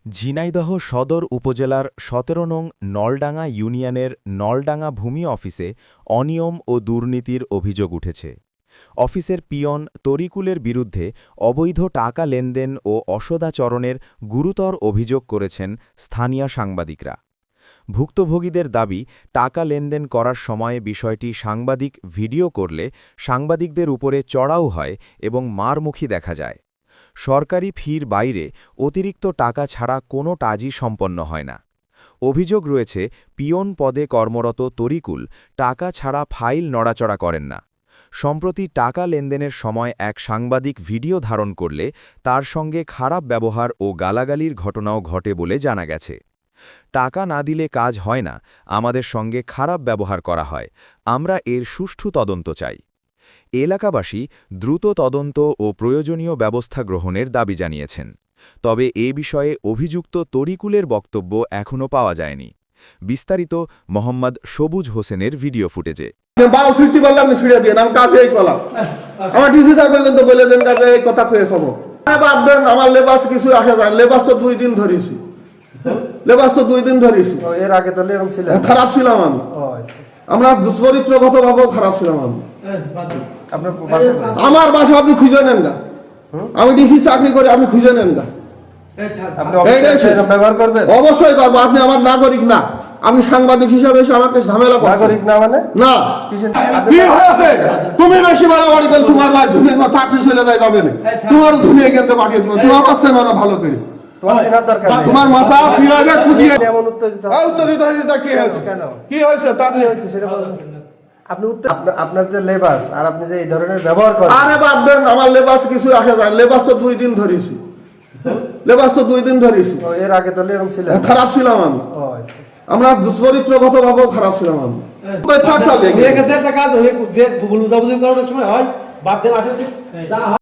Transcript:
ঝিনাইদহ সদর উপজেলার ১৭ নং নলডাঙ্গা ইউনিয়নের নলডাঙ্গা ভূমি অফিসে অনিয়ম ও দুর্নীতির অভিযোগ উঠেছে। অফিসের পিয়ন তরিকুলের বিরুদ্ধে অবৈধ টাকা লেনদেন ও অসদাচরণের গুরুতর অভিযোগ করেছেন স্থানীয় সাংবাদিকরা। ভুক্তভোগীদের দাবি, টাকা লেনদেন করার সময় বিষয়টি সাংবাদিক ভিডিও করলে সাংবাদিকদের উপরে চড়াও হয় এবং মারমুখী দেখা যায়। সরকারি ফির বাইরে অতিরিক্ত টাকা ছাড়া কোনো কাজই সম্পন্ন হয় না। অভিযোগ রয়েছে, পিয়ন পদে কর্মরত তরিকুল টাকা ছাড়া ফাইল নড়াচড়া করেন না। সম্প্রতি টাকা লেনদেনের সময় এক সাংবাদিক ভিডিও ধারণ করলে তার সঙ্গে খারাপ ব্যবহার ও গালাগালির ঘটনাও ঘটে বলে জানা গেছে। টাকা না দিলে কাজ হয় না, আমাদের সঙ্গে খারাপ ব্যবহার করা হয়, আমরা এর সুষ্ঠু তদন্ত চাই। এলাকাবাসী দ্রুত তদন্ত ও প্রয়োজনীয় ব্যবস্থা গ্রহণের দাবি জানিয়েছেন। তবে এ বিষয়ে অভিযুক্ত তরিকুলের বক্তব্য এখনও পাওয়া যায়নি। বিস্তারিত মোহাম্মদ সবুজ হোসেনের ভিডিও ফুটেজে। আমার লেবাস কিছু আসা যায়, লেবাস তো 2 দিন ধরেছি, এর আগে তো এরকম ছিল, খারাপ ছিলাম আমি, আমরা চরিত্রগত ভাবেও খারাপ ছিলাম আমি। আমার বাসা আপনি খুঁজে নেন না, আমি ডিসি চাকরি করি, আপনি খুঁজে নেন না। ব্যবহার করবেন? অবশ্যই করবো। আপনি আমার নাগরিক না, আমি সাংবাদিক হিসাবে এসে আমাকে ঝামেলা করছেন। নাগরিক না মানে? না, কি হয়েছে? তুমি বেশি বাড়াবাড়ি করে তোমার চাকরি চলে যায়, যাবে না, তোমার ধুনিয়ে কিনতে পাঠিয়ে দেবো, তোমার পাচ্ছে না ভালো করে। তোমার মাথা প্রাইভেট ফুটিয়ে এমন উত্তেজিত হয়েছে, তা কি হয়েছে? কেন? কি হয়েছে? তা কি হয়েছে সেটা বলুন। আপনি আপনার যে লেবাস আর আপনি যে এই ধরনের ব্যবহার করেন। আরে বাদ দেন, আমার লেবাস কিছু আসা যায়, লেবাস তো 2 দিন ধরেছি, এর আগে তো এরকম ছিল, খারাপ ছিলাম আমি, আমরা চরিত্রগত ভাবেও খারাপ ছিলাম আমি। একটা কাজ হয়ে যে ভুল বুঝাবুঝির কারণে সময় হয়, বাদ দেন আসে